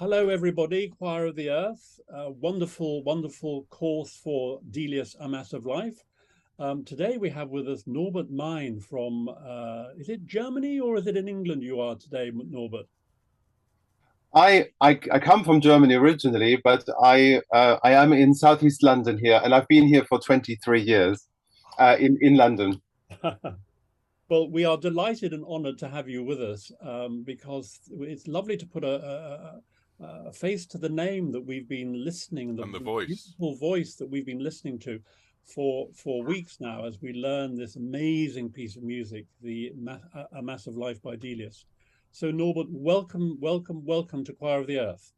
Hello, everybody. Choir of the Earth. Wonderful, wonderful course for Delius, A Mass of Life. Today we have with us Norbert Meyn from, is it Germany or is it in England you are today, Norbert? I come from Germany originally, but I am in Southeast London here, and I've been here for 23 years in London. Well, we are delighted and honored to have you with us because it's lovely to put a face to the name that we've been listening, the And the voice. beautiful voice that we've been listening to for weeks now as we learn this amazing piece of music, A Mass of Life by Delius. So, Norbert, welcome, welcome, welcome to Choir of the Earth.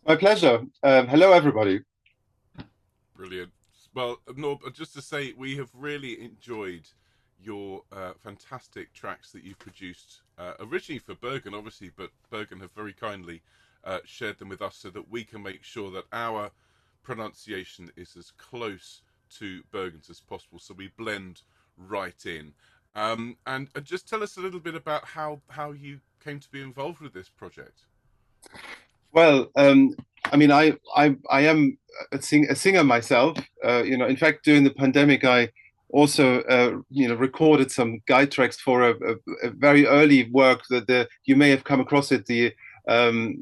My pleasure. Hello, everybody. Brilliant. Well, Norb, just to say, we have really enjoyed your fantastic tracks that you've produced, originally for Bergen, obviously, but Bergen have very kindly shared them with us so that we can make sure that our pronunciation is as close to Bergen's as possible. So we blend right in. And just tell us a little bit about how you came to be involved with this project. Well, I mean, I am a singer myself. In fact, during the pandemic, I also, recorded some guide tracks for a very early work that you may have come across it, um,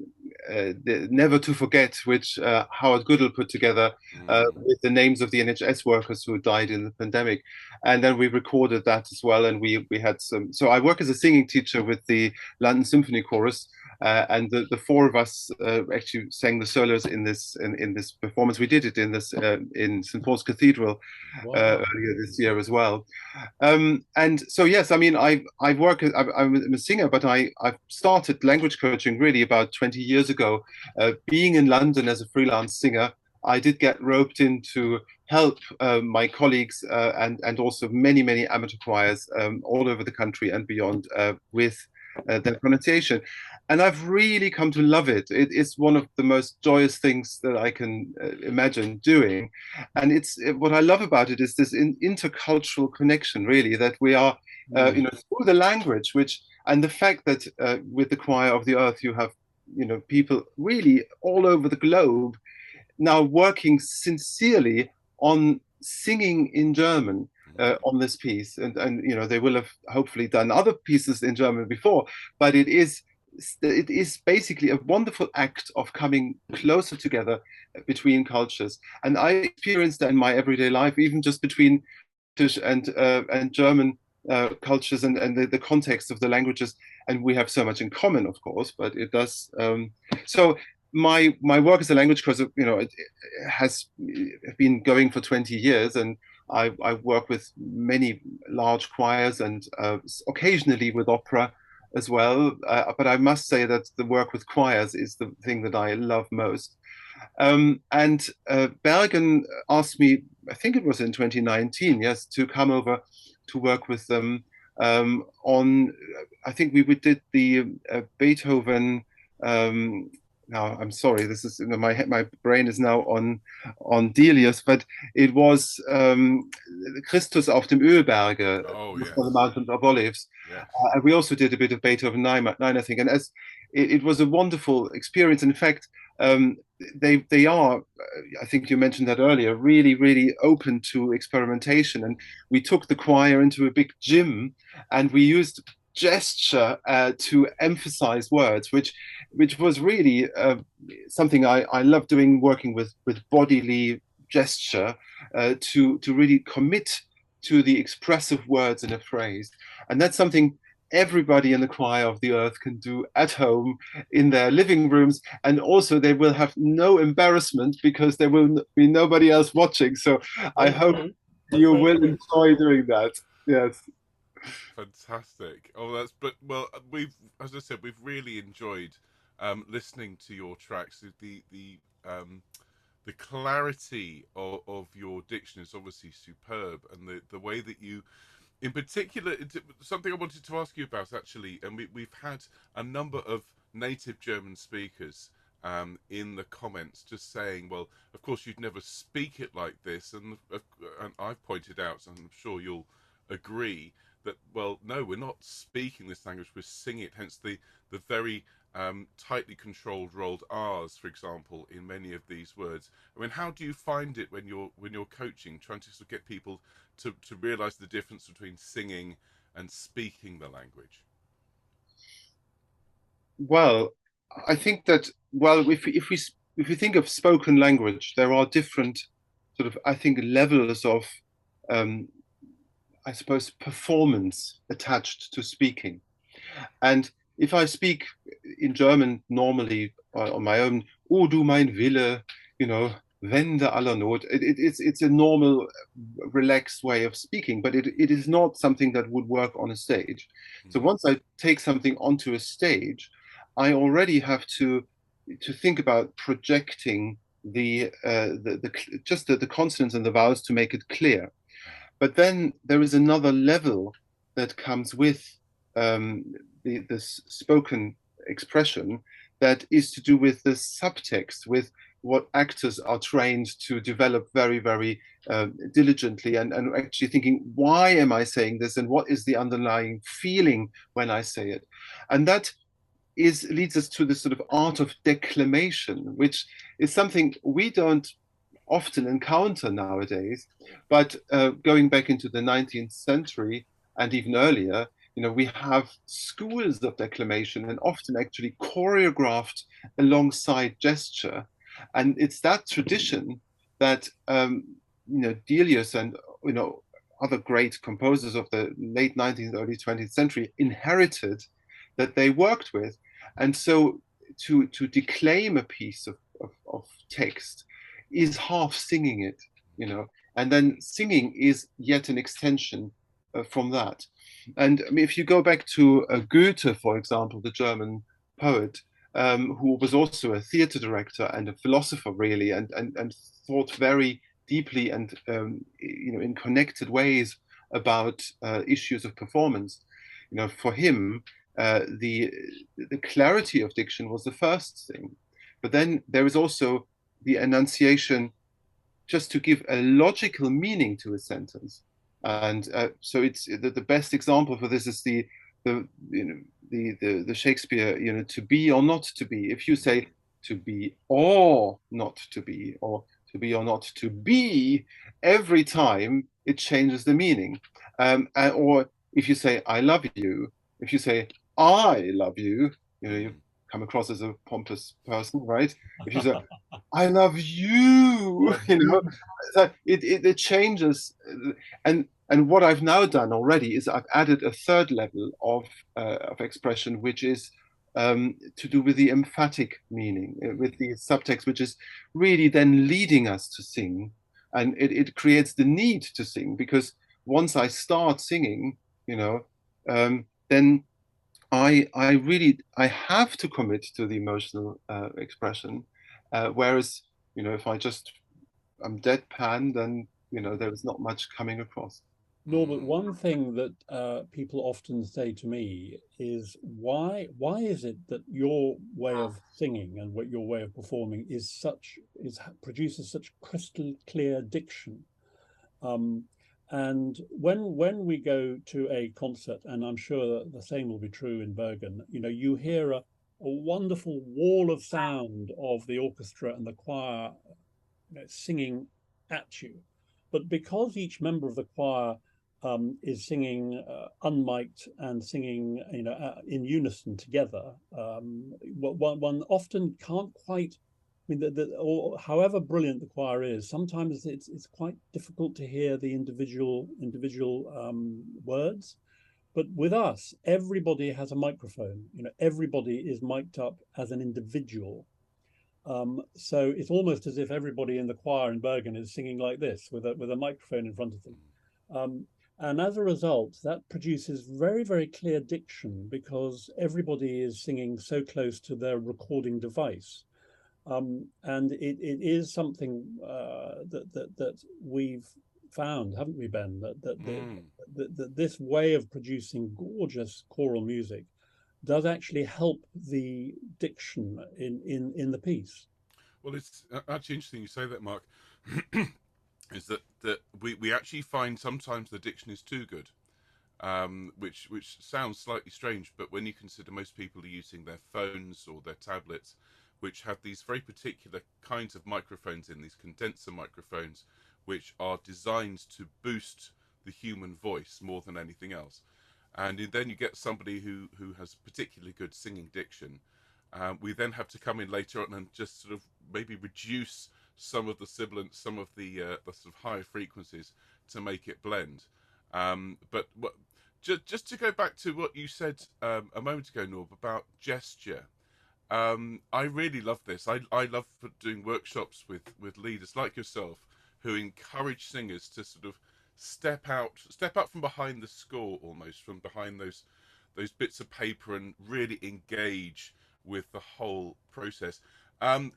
the Never to Forget, which Howard Goodall put together Mm. with the names of the NHS workers who died in the pandemic. And then we recorded that as well. And we had some. So I work as a singing teacher with the London Symphony Chorus. And the four of us actually sang the solos in this performance. We did it in St Paul's Cathedral Wow. earlier this year as well. And so, yes, I mean, I work, I'm a singer, but I started language coaching really about 20 years ago. Being in London as a freelance singer, I did get roped in to help my colleagues and also many amateur choirs all over the country and beyond with their pronunciation. And I've really come to love it. It is one of the most joyous things that I can imagine doing. And what I love about it is this intercultural connection, really, that we are, Mm. through the language, which and the fact that with the Choir of the Earth, you have, people really all over the globe now working sincerely on singing in German. Mm. On this piece, and they will have hopefully done other pieces in German before, but it is basically a wonderful act of coming closer together between cultures. And I experienced that in my everyday life, even just between British and German cultures and the context of the languages. And we have so much in common, of course, but it does. So my work as a language coach, it has been going for 20 years, and I work with many large choirs and occasionally with opera as well. But I must say that the work with choirs is the thing that I love most. And Bergen asked me, I think it was in 2019, yes, to come over to work with them on. I think we did the Beethoven. Now I'm sorry, this is my brain is now on Delius, but it was Christus auf dem Ölberge Oh for the yes, Mountain of Olives. yes. We also did a bit of Beethoven nine, I think, and as it was a wonderful experience. In fact, um, they are, I think you mentioned that earlier, really open to experimentation. And we took the choir into a big gym, and we used gesture to emphasize words, which was really something I love doing, working with bodily gesture to really commit to the expressive words in a phrase. And that's something everybody in the choir of the earth can do at home in their living rooms, and also they will have no embarrassment because there will be nobody else watching. So I Very hope true. That's you very will true. enjoy doing that. Yes. Fantastic. Oh, that's but well, as I said, we've really enjoyed listening to your tracks. The clarity of your diction is obviously superb, and the way that you, in particular, something I wanted to ask you about actually, and we've had a number of native German speakers in the comments just saying, well, of course you'd never speak it like this, and I've pointed out, and I'm sure you'll agree that, well, no, we're not speaking this language, we're singing it. Hence the very tightly controlled rolled R's, for example, in many of these words. I mean, how do you find it when you're coaching, trying to sort of get people to realise the difference between singing and speaking the language? Well, I think that, well, if we think of spoken language, there are different sort of, I think, levels of, um, I suppose, performance attached to speaking. And if I speak in German normally on my own, "O du mein Wille," Wende aller Not, it's a normal, relaxed way of speaking, but it is not something that would work on a stage. So once I take something onto a stage, I already have to think about projecting the consonants and the vowels to make it clear. But then there is another level that comes with um, the spoken expression that is to do with the subtext, with what actors are trained to develop very, very diligently, and actually thinking, why am I saying this, and what is the underlying feeling when I say it? And that leads us to the sort of art of declamation, which is something we don't often encounter nowadays. But going back into the 19th century and even earlier, we have schools of declamation, and often actually choreographed alongside gesture. And it's that tradition that Delius and other great composers of the late 19th, early 20th century inherited, that they worked with. And so to declaim a piece of text is half singing it, and then singing is yet an extension from that. And I mean, if you go back to Goethe, for example, the German poet, who was also a theater director and a philosopher, really, and thought very deeply and in connected ways about issues of performance. For him, the clarity of diction was the first thing, but then there is also the enunciation, just to give a logical meaning to a sentence. And so it's the best example for this is the Shakespeare, to be or not to be. If you say to be or not to be, or to be or not to be, every time it changes the meaning. Or if you say I love you, if you say I love you, you come across as a pompous person, right? If you say I love you, so it changes. And what I've now done already is I've added a third level of expression, which is to do with the emphatic meaning, with the subtext, which is really then leading us to sing, and it creates the need to sing, because once I start singing, then I have to commit to the emotional expression. Whereas, if I'm deadpan, then, there is not much coming across. Norbert, one thing that people often say to me is why is it that your way of singing and what your way of performing produces such crystal clear diction? And when we go to a concert, and I'm sure that the same will be true in Bergen, you hear a wonderful wall of sound of the orchestra and the choir singing at you. But because each member of the choir is singing unmiked and singing, in unison together, one often can't quite. I mean, or however brilliant the choir is, sometimes it's quite difficult to hear the individual words. But with us, everybody has a microphone. Everybody is mic'd up as an individual. So it's almost as if everybody in the choir in Bergen is singing like this with a microphone in front of them. And as a result, that produces very, very clear diction, because everybody is singing so close to their recording device. And it is something that we've found, haven't we, Ben? That this way of producing gorgeous choral music does actually help the diction in the piece. Well, it's actually interesting you say that, Mark. Is that we actually find sometimes the diction is too good. which sounds slightly strange, but when you consider most people are using their phones or their tablets, which have these very particular kinds of microphones in, these condenser microphones, which are designed to boost the human voice more than anything else. And then you get somebody who has particularly good singing diction. We then have to come in later on and just sort of maybe reduce some of the sibilants, some of the sort of higher frequencies to make it blend. But just to go back to what you said a moment ago, Norb, about gesture. I really love this. I love doing workshops with leaders like yourself who encourage singers to sort of step out from behind the score, almost from behind those bits of paper, and really engage with the whole process. I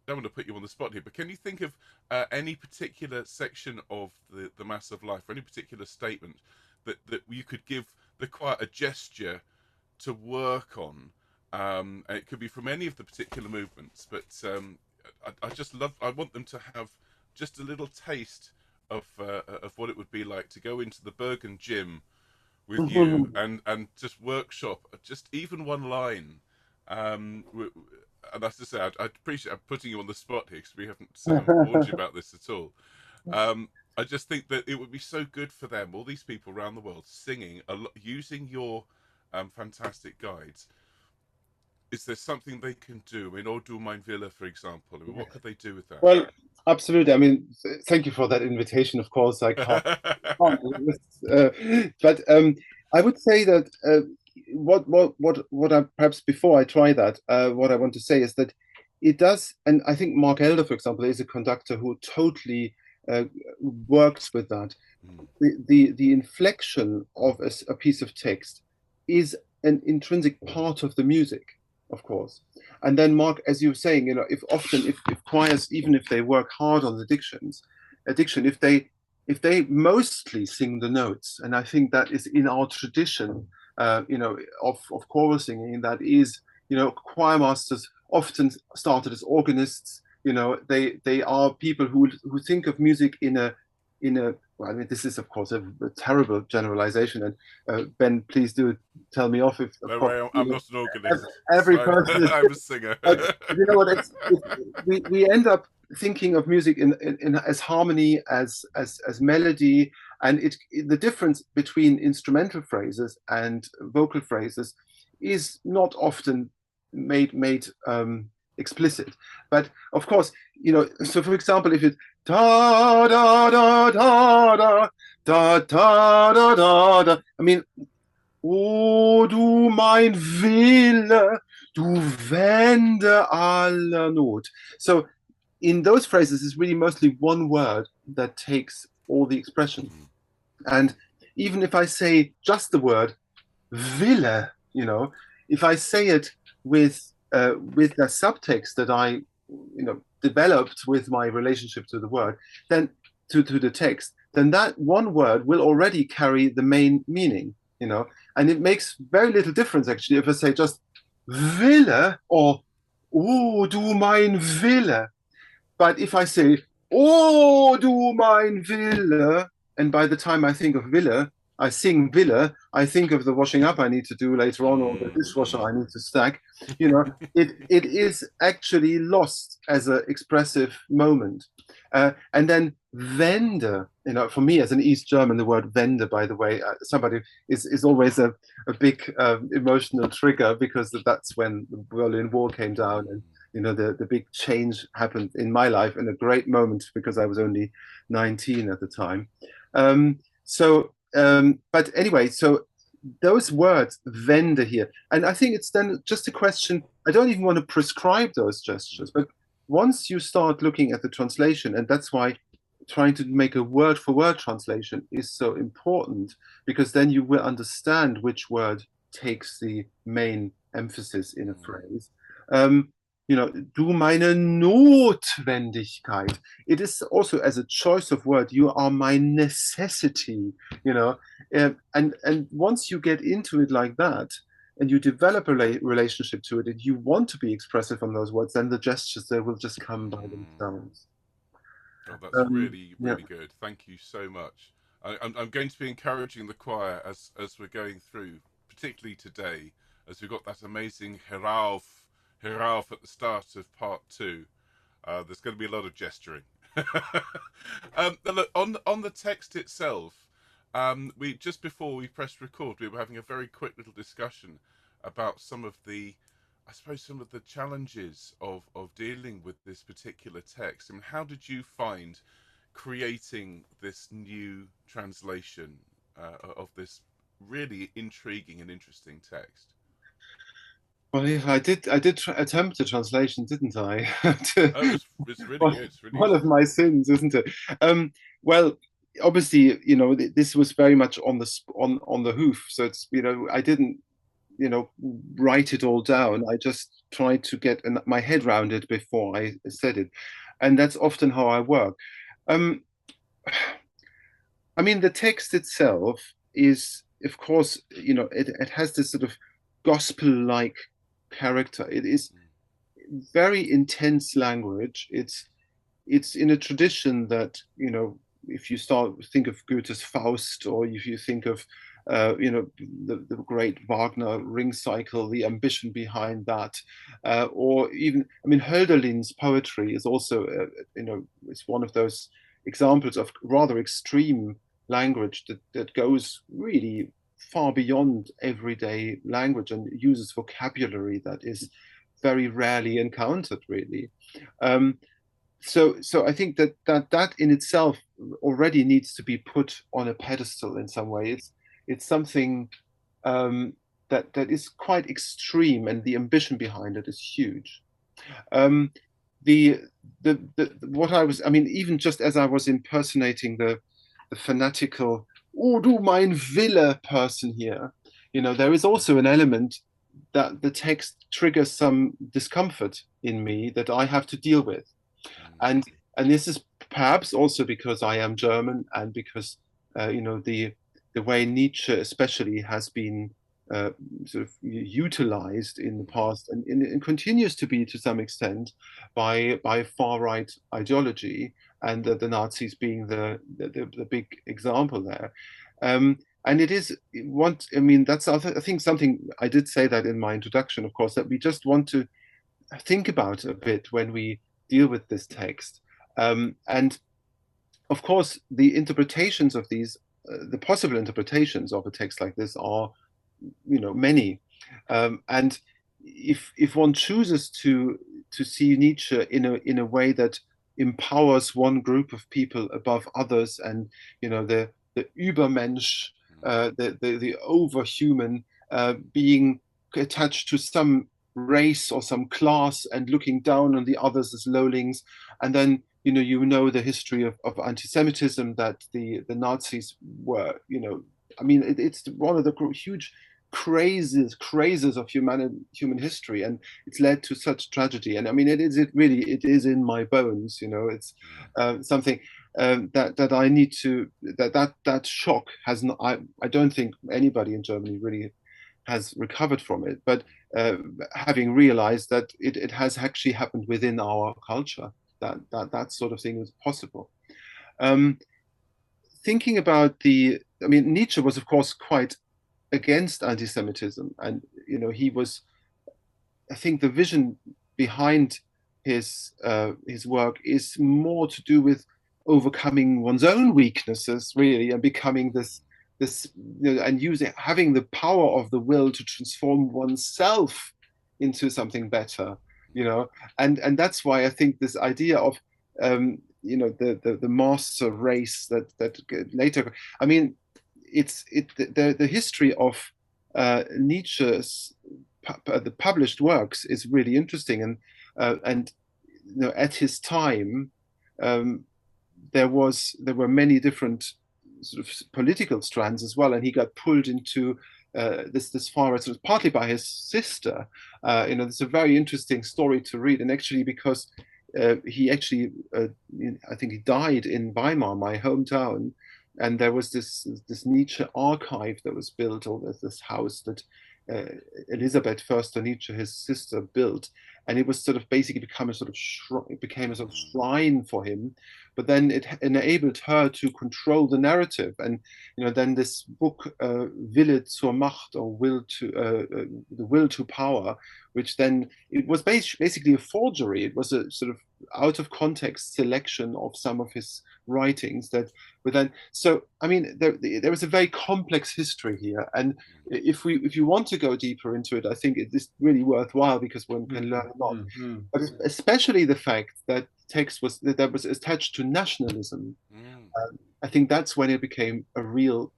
don't want to put you on the spot here, but can you think of any particular section of the Mass of Life, or any particular statement that you could give the choir a gesture to work on? And it could be from any of the particular movements, but I just love. I want them to have just a little taste of what it would be like to go into the Bergen gym with you and just workshop just even one line. And that's to say, I appreciate I'm putting you on the spot here because we haven't warned you about this at all. I just think that it would be so good for them, all these people around the world, singing, using your fantastic guides. Is there something they can do? I mean, O du mein Wille, for example. I mean, what could they do with that? Well, absolutely. I mean, thank you for that invitation. Of course, I can't. But I would say that what I perhaps before I try that, what I want to say is that it does, and I think Mark Elder, for example, is a conductor who totally works with that. The inflection of a piece of text is an intrinsic part of the music, of course. And then Mark, as you were saying, if choirs, even if they work hard on the diction, if they mostly sing the notes, and I think that is in our tradition, of choral singing, that is, choir masters often started as organists. They are people who think of music in a well, I mean, this is of course a terrible generalization, and Ben, please do tell me off if. No way, I'm not an organist. Every person is, I'm a singer. You know what? We end up thinking of music in as harmony, as melody, and the difference between instrumental phrases and vocal phrases is not often made explicit. But of course, so for example, if it da da da da da da da da da da, I mean, O du mein Wille, du wende aller Not. So in those phrases, it's really mostly one word that takes all the expression. And even if I say just the word Wille, if I say it with the subtext that I, developed with my relationship to the word, then to the text, then that one word will already carry the main meaning, and it makes very little difference actually if I say just Wille or O du mein Wille. But if I say O du mein Wille, and by the time I think of Wille, I sing Wille, I think of the washing up I need to do later on, or the dishwasher I need to stack. It is actually lost as an expressive moment. And then Wende, for me as an East German, the word Wende, by the way, somebody is always a big emotional trigger, because that's when the Berlin Wall came down, and the big change happened in my life, in a great moment, because I was only 19 at the time. But anyway, so those words, Wende here, and I think it's then just a question, I don't even want to prescribe those gestures, but once you start looking at the translation, and that's why trying to make a word-for-word translation is so important, because then you will understand which word takes the main emphasis in a phrase. Du meine Notwendigkeit. It is also as a choice of word, you are my necessity, and once you get into it like that, and you develop a relationship to it, and you want to be expressive on those words, then the gestures, they will just come by themselves. Oh, that's really good. Thank you so much. I'm going to be encouraging the choir as we're going through, particularly today, as we've got that amazing herauf at the start of part two. There's going to be a lot of gesturing. Look, on the text itself, we just before we pressed record, we were having a very quick little discussion about some of the, I suppose, some of the challenges of dealing with this particular text. I mean, how did you find creating this new translation of this really intriguing and interesting text? Well, yeah, I did attempt a translation, didn't I? Oh, it's really one, good. It's really one of useful. my sins, isn't it? Well, obviously, this was very much on the hoof. So it's, I didn't, write it all down. I just tried to get my head around it before I said it, and that's often how I work. Um, I mean, the text itself is, of course, it has this sort of gospel-like character. It is very intense language. It's in a tradition that, if you think of Goethe's Faust, or if you think of the great Wagner Ring Cycle, the ambition behind that, or even, I mean, Hölderlin's poetry is also it's one of those examples of rather extreme language that goes really far beyond everyday language and uses vocabulary that is very rarely encountered, really. Um, so I think that in itself already needs to be put on a pedestal in some way. It's something that is quite extreme, and the ambition behind it is huge. Um, the what I mean, even just as I was impersonating the fanatical "Oh, du mein Wille" person here, there is also an element that the text triggers some discomfort in me that I have to deal with. And this is perhaps also because I am German, and because the way Nietzsche especially has been sort of utilized in the past, and continues to be to some extent by far right ideology, and the Nazis being the big example there. And it is I mean, that's I think something I did say that in my introduction, of course, that we just want to think about a bit when we deal with this text. And of course, the interpretations of the possible interpretations of a text like this are, many. And if one chooses to see Nietzsche in a way that empowers one group of people above others, and the Übermensch, the overhuman, being attached to some race or some class and looking down on the others as lowlings, and then the history of anti-Semitism, that the Nazis were, I mean, it's one of the huge crazes of human history, and it's led to such tragedy. And I mean, it is in my bones. It's something that I need to that shock has not. I don't think anybody in Germany really has recovered from it, but having realized that it has actually happened within our culture, that sort of thing is possible. Um, Thinking about I mean, Nietzsche was, of course, quite against anti-Semitism, and he was. I think the vision behind his work is more to do with overcoming one's own weaknesses, really, and becoming this and having the power of the will to transform oneself into something better, and that's why I think this idea of the master race that later, I mean, the history of Nietzsche's the published works is really interesting, and at his time, um, there were many different sort of political strands as well, and he got pulled into this far as partly by his sister. It's a very interesting story to read, and actually because he actually I think he died in Weimar, my hometown, and there was this Nietzsche archive that was built, or this house that Elisabeth Förster Nietzsche, his sister, built, and it was sort of basically became a sort of shrine for him, but then it enabled her to control the narrative. And then this book, Wille zur Macht, or the will to power, which then it was basically a forgery. It was a sort of out of context selection of some of his writings that were then. So I mean, there is a very complex history here, and if you want to go deeper into it, I think it is really worthwhile because one can learn a lot. But especially the fact that text was attached to nationalism. I think that's when it became a real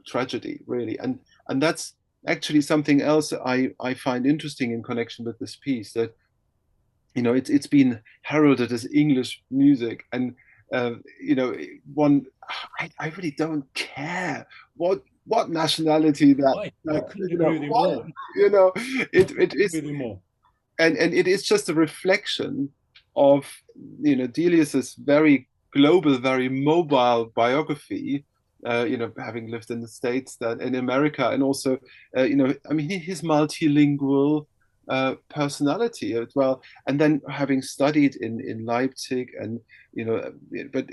tragedy, really, and that's actually something else I find interesting in connection with this piece, that it's been heralded as English music, and one I really don't care what nationality I couldn't agree with you more. It is, and it is just a reflection of Delius's very global, very mobile biography. Having lived in the States, that in America, and also, I mean, his multilingual personality as well, and then having studied in Leipzig, and but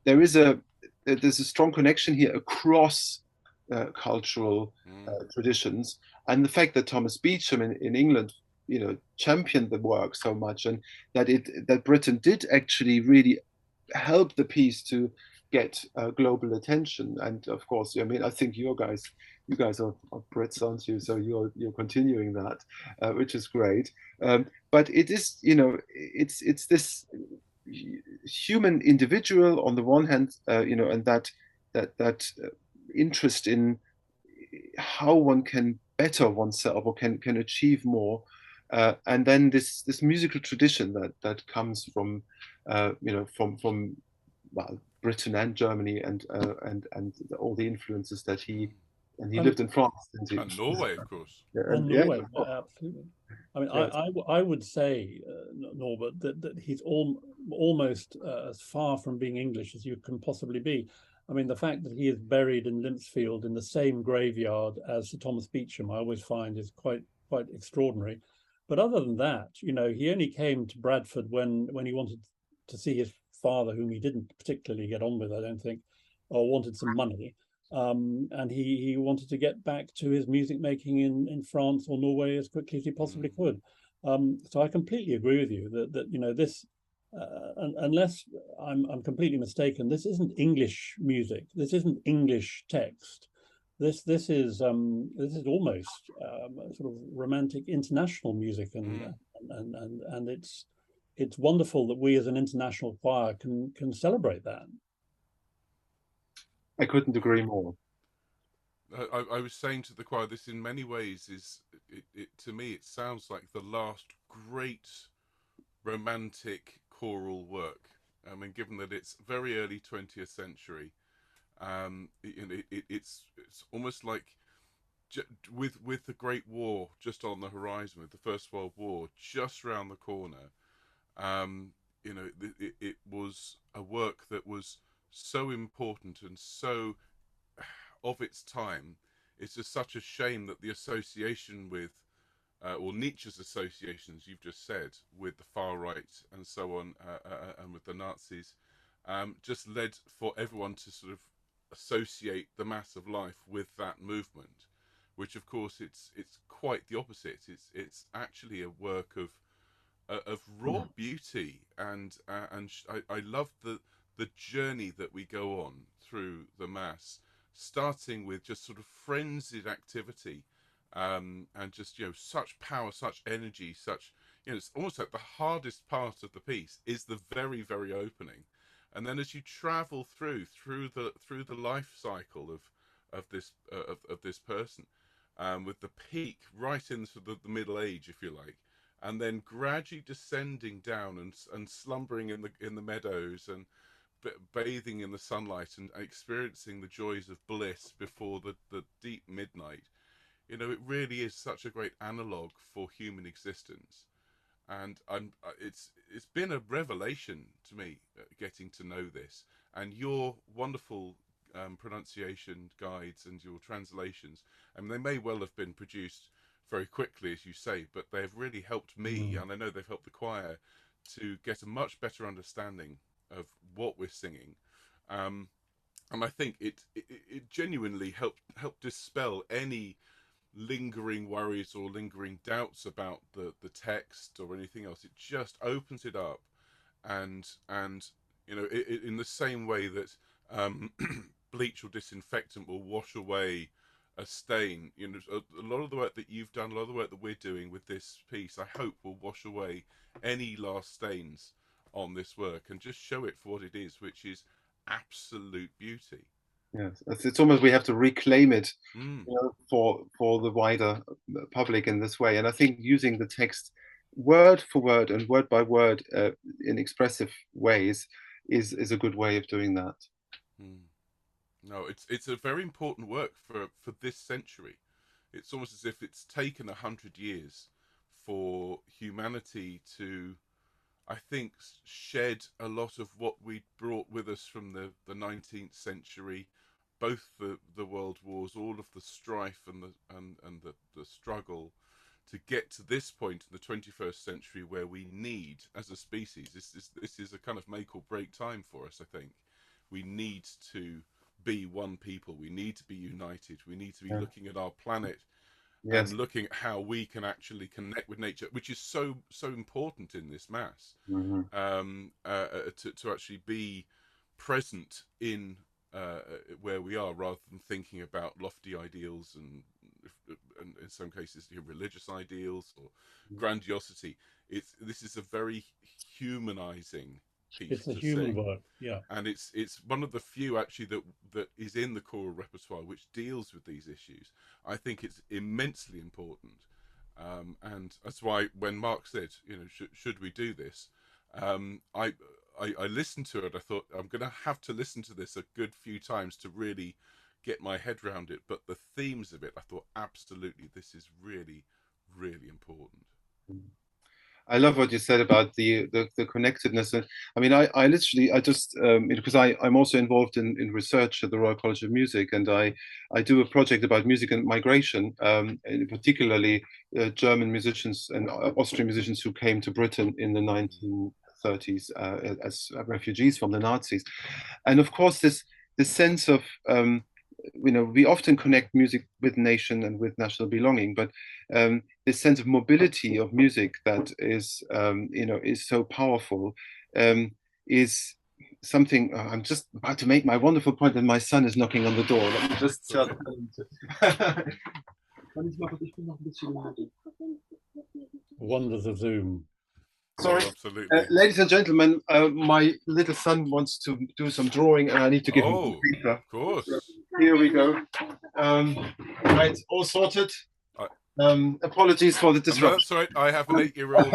there's a strong connection here across cultural traditions, and the fact that Thomas Beecham in England championed the work so much, and that Britain did actually really help the piece to get global attention. And of course, I mean, I think you guys are Brits, aren't you? So you're continuing that, which is great. But it is, it's this human individual on the one hand, and that interest in how one can better oneself or can achieve more. And then this musical tradition that comes from well, Britain and Germany, and all the influences that he lived in France, and Norway, of course. And Norway, absolutely. I mean, yes. I would say, Norbert, that he's almost as far from being English as you can possibly be. I mean, the fact that he is buried in Limpsfield in the same graveyard as Sir Thomas Beecham, I always find is quite extraordinary. But other than that, he only came to Bradford when he wanted to see his father, whom he didn't particularly get on with, I don't think, or wanted some money. And he wanted to get back to his music making in France or Norway as quickly as he possibly could. So I completely agree with you that this, unless I'm completely mistaken, this isn't English music. This isn't English text. This is almost sort of romantic international music, and it's wonderful that we as an international choir can celebrate that. I couldn't agree more. I was saying to the choir, this in many ways is, to me, it sounds like the last great romantic choral work. I mean, given that it's very early 20th century, it's almost like with the Great War just on the horizon, with the First World War just around the corner. It was a work that was so important and so of its time. It's just such a shame that the association with, or Nietzsche's associations, you've just said, with the far right and so on, and with the Nazis, just led for everyone to sort of associate the mass of life with that movement, which of course it's quite the opposite. It's actually a work of raw beauty, and I love the journey that we go on through the mass, starting with just sort of frenzied activity, and just such power, such energy, such it's almost like the hardest part of the piece is the very, very opening, and then as you travel through the life cycle of this person, with the peak right into the middle age, if you like, and then gradually descending down and slumbering in the meadows and bathing in the sunlight and experiencing the joys of bliss before the deep midnight. It really is such a great analogue for human existence, and it's been a revelation to me getting to know this, and your wonderful pronunciation guides and your translations. I mean, they may well have been produced very quickly, as you say, but they've really helped me, and I know they've helped the choir to get a much better understanding of what we're singing. And I think it genuinely helped dispel any lingering worries or lingering doubts about the text or anything else. It just opens it up, and you know, in the same way that bleach or disinfectant will wash away a stain. You know, a lot of the work that you've done, a lot of the work that we're doing with this piece, I hope will wash away any last stains on this work and just show it for what it is, which is absolute beauty. Yes, it's almost we have to reclaim it, Mm. for the wider public in this way. And I think using the text word for word and word by word in expressive ways is a good way of doing that. Mm. No, it's a very important work for this century. It's almost as if it's taken 100 years for humanity to, I think, shed a lot of what we brought with us from the 19th century, both the world wars, all of the strife and the struggle to get to this point in the 21st century where we need, as a species, this is a kind of make or break time for us. I think we need to be one people. We need to be united. We need to be looking at our planet Yes. and looking at how we can actually connect with nature, which is so important in this mass. To actually be present in where we are, rather than thinking about lofty ideals and in some cases religious ideals or grandiosity. This is a very humanizing piece. It's a to human sing. work, yeah. And it's one of the few actually that is in the choral repertoire which deals with these issues. I think it's immensely important, and that's why when Mark said, you know, should we do this, I listened to it. I thought I'm going to have to listen to this a good few times to really get my head around it. But the themes of it, I thought absolutely this is really, really important. I love what you said about the connectedness. And I mean, I literally, I just, because I'm also involved in research at the Royal College of Music, and I do a project about music and migration, and particularly German musicians and Austrian musicians who came to Britain in the 1930s as refugees from the Nazis. And of course, this sense of, you know, we often connect music with nation and with national belonging, but this sense of mobility of music that is, you know, is so powerful, is something. I'm just about to make my wonderful point, and my son is knocking on the door. Let me just tell him to. Wonders of Zoom. Sorry, Oh, absolutely. ladies and gentlemen, my little son wants to do some drawing, and I need to give him some paper. Of course. Here we go. Right, all sorted. Apologies for the disruption. No, that's right. I have an 8-year-old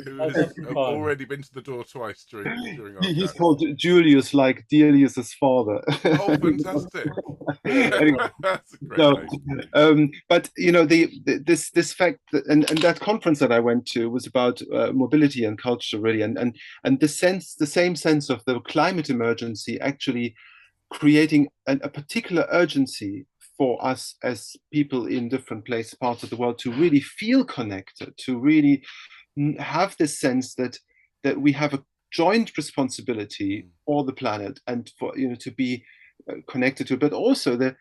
who has already been to the door twice during our He's chat. called Julius, like Delius's father. Oh, fantastic! Anyway, That's a great name. But you know, this fact that, and that conference that I went to was about mobility and culture, really, and the same sense of the climate emergency actually creating a particular urgency for us as people in different places, parts of the world, to really feel connected, to really have this sense that we have a joint responsibility for the planet and for, you know, to be connected to it, but also the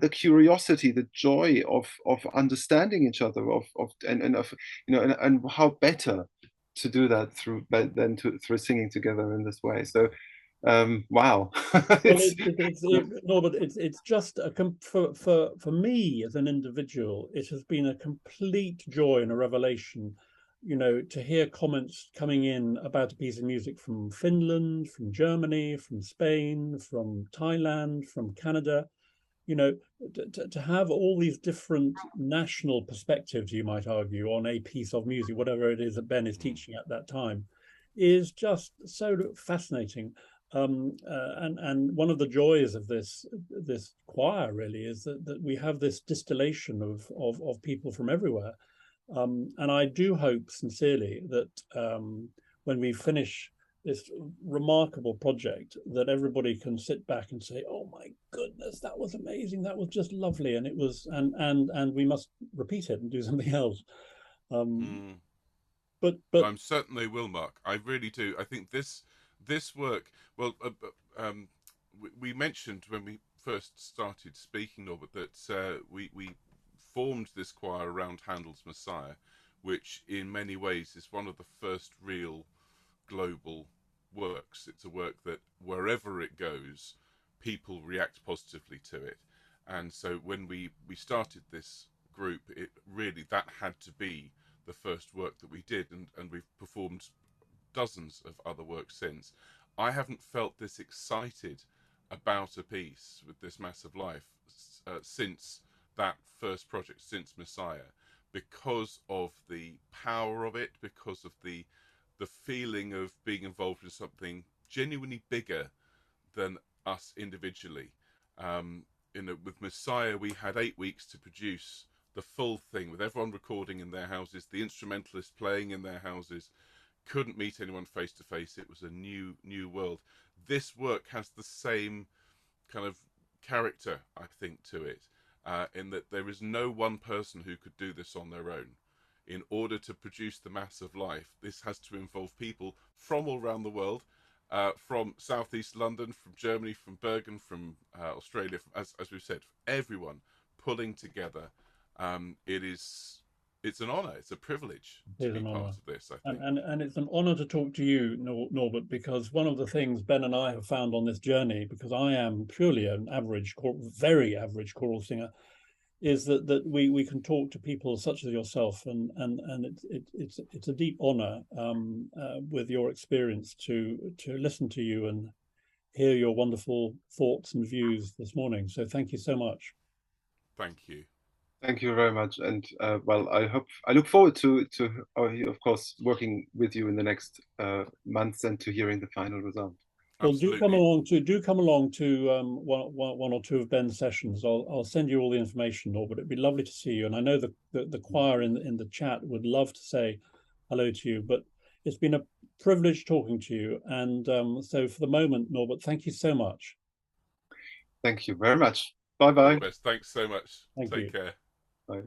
curiosity, the joy of understanding each other, and of, you know, and how better to do that through singing together in this way. So wow. Norbert, it's just for me as an individual, it has been a complete joy and a revelation, you know, to hear comments coming in about a piece of music from Finland, from Germany, from Spain, from Thailand, from Canada. You know, to have all these different national perspectives, you might argue, on a piece of music, whatever it is that Ben is teaching at that time, is just so fascinating. And one of the joys of this choir really is that we have this distillation of people from everywhere. And I do hope sincerely that when we finish this remarkable project, that everybody can sit back and say, "Oh my goodness, that was amazing! That was just lovely!" And it was, and we must repeat it and do something else. But I'm certain they will, Mark. I really do. I think this this work, well, we mentioned when we first started speaking, Norbert, that we formed this choir around Handel's Messiah, which in many ways is one of the first real global works. It's a work that wherever it goes, people react positively to it. And so when we started this group, it really, that had to be the first work that we did, and we've performed dozens of other works since. I haven't felt this excited about a piece with this massive life since that first project, since Messiah, because of the power of it, because of the feeling of being involved in something genuinely bigger than us individually. With Messiah, we had 8 weeks to produce the full thing, with everyone recording in their houses, the instrumentalists playing in their houses. Couldn't meet anyone face to face. It was a new world. This work has the same kind of character, I think, to it, in that there is no one person who could do this on their own. In order to produce the mass of life, this has to involve people from all around the world, from southeast London, from Germany, from Bergen, from Australia, as we've said, everyone pulling together. It's an honour, it's a privilege to be part of this, I think. And it's an honour to talk to you, Norbert, because one of the things Ben and I have found on this journey, because I am purely an average, very average choral singer, is that we can talk to people such as yourself, and it's a deep honour with your experience to listen to you and hear your wonderful thoughts and views this morning. So thank you so much. Thank you. Thank you very much, and well, I look forward to of course working with you in the next months and to hearing the final result. Well, do come along to one or two of Ben's sessions. I'll send you all the information, Norbert. It'd be lovely to see you. And I know the choir in the chat would love to say hello to you. But it's been a privilege talking to you. And so for the moment, Norbert, thank you so much. Thank you very much. Bye bye. Thanks so much. Take care. Bye.